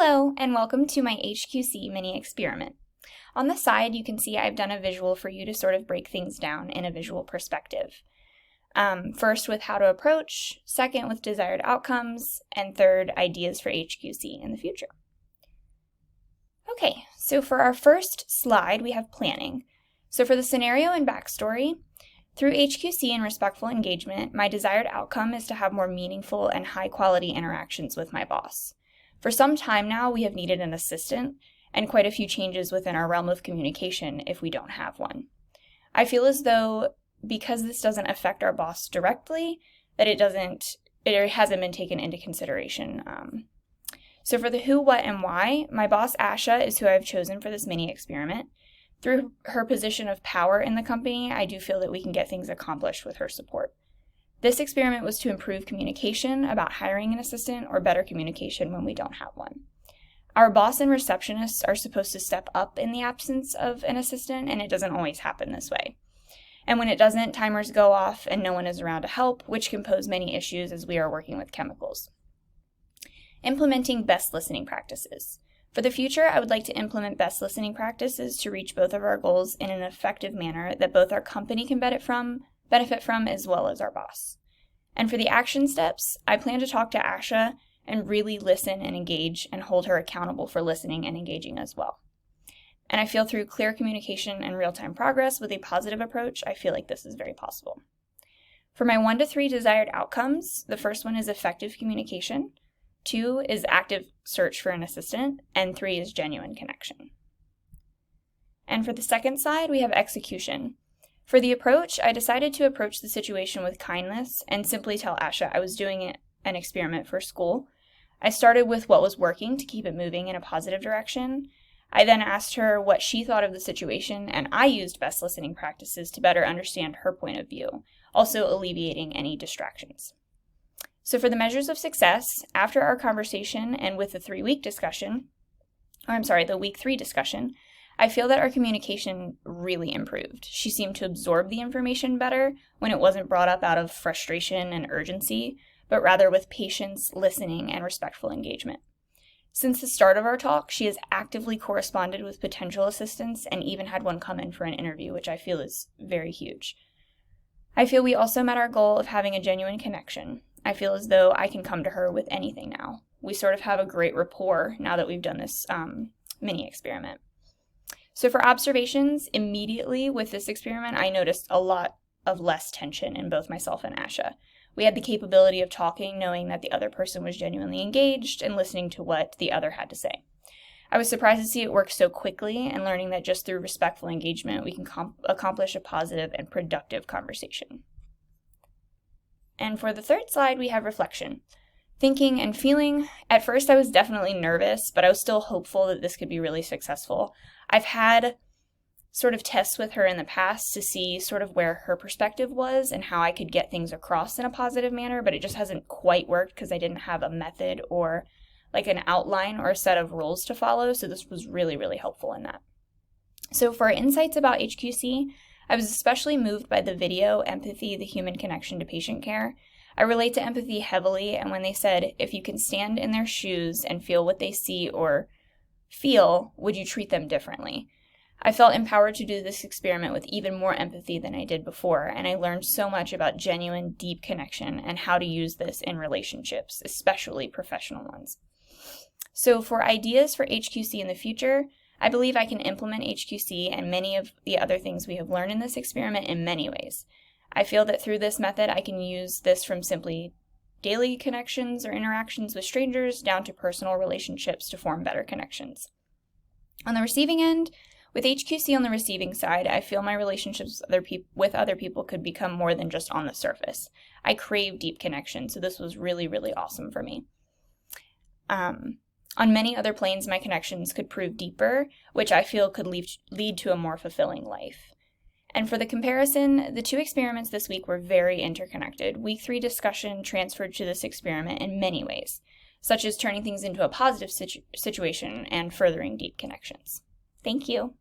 Hello, and welcome to my HQC mini experiment. On the side, you can see I've done a visual for you to sort of break things down in a visual perspective. First with how to approach, second with desired outcomes, and third, ideas for HQC in the future. Okay, so for our first slide, we have planning. So for the scenario and backstory, through HQC and respectful engagement, my desired outcome is to have more meaningful and high-quality interactions with my boss. For some time now, we have needed an assistant, and quite a few changes within our realm of communication if we don't have one. I feel as though, because this doesn't affect our boss directly, that it hasn't been taken into consideration. So for the who, what, and why, my boss Asha is who I've chosen for this mini experiment. Through her position of power in the company, I do feel that we can get things accomplished with her support. This experiment was to improve communication about hiring an assistant or better communication when we don't have one. Our boss and receptionists are supposed to step up in the absence of an assistant, and it doesn't always happen this way. And when it doesn't, timers go off and no one is around to help, which can pose many issues as we are working with chemicals. Implementing best listening practices. For the future, I would like to implement best listening practices to reach both of our goals in an effective manner that both our company can benefit from as well as our boss. And for the action steps, I plan to talk to Asha and really listen and engage and hold her accountable for listening and engaging as well. And I feel through clear communication and real-time progress with a positive approach, I feel like this is very possible. For my 1 to 3 desired outcomes, the first one is effective communication, 2 is active search for an assistant, and 3 is genuine connection. And for the second side, we have execution. For the approach, I decided to approach the situation with kindness and simply tell Asha I was doing an experiment for school. I started with what was working to keep it moving in a positive direction. I then asked her what she thought of the situation, and I used best listening practices to better understand her point of view, also alleviating any distractions. So for the measures of success, after our conversation and with the week 3 discussion, I feel that our communication really improved. She seemed to absorb the information better when it wasn't brought up out of frustration and urgency, but rather with patience, listening, and respectful engagement. Since the start of our talk, she has actively corresponded with potential assistants and even had one come in for an interview, which I feel is very huge. I feel we also met our goal of having a genuine connection. I feel as though I can come to her with anything now. We sort of have a great rapport now that we've done this mini experiment. So for observations, immediately with this experiment, I noticed a lot of less tension in both myself and Asha. We had the capability of talking, knowing that the other person was genuinely engaged and listening to what the other had to say. I was surprised to see it work so quickly and learning that just through respectful engagement, we can accomplish a positive and productive conversation. And for the third slide, we have reflection. Thinking and feeling. At first, I was definitely nervous, but I was still hopeful that this could be really successful. I've had sort of tests with her in the past to see sort of where her perspective was and how I could get things across in a positive manner, but it just hasn't quite worked because I didn't have a method or like an outline or a set of rules to follow, so this was really, really helpful in that. So for insights about HQC, I was especially moved by the video, Empathy, the Human Connection to Patient Care. I relate to empathy heavily, and when they said, if you can stand in their shoes and feel what they see or feel, would you treat them differently? I felt empowered to do this experiment with even more empathy than I did before, and I learned so much about genuine, deep connection and how to use this in relationships, especially professional ones. So for ideas for HQC in the future, I believe I can implement HQC and many of the other things we have learned in this experiment in many ways. I feel that through this method, I can use this from simply daily connections or interactions with strangers down to personal relationships to form better connections. On the receiving end, with HQC on the receiving side, I feel my relationships with other people could become more than just on the surface. I crave deep connection, so this was really, really awesome for me. On many other planes, my connections could prove deeper, which I feel could lead to a more fulfilling life. And for the comparison, the 2 experiments this week were very interconnected. Week 3 discussion transferred to this experiment in many ways, such as turning things into a positive situation and furthering deep connections. Thank you.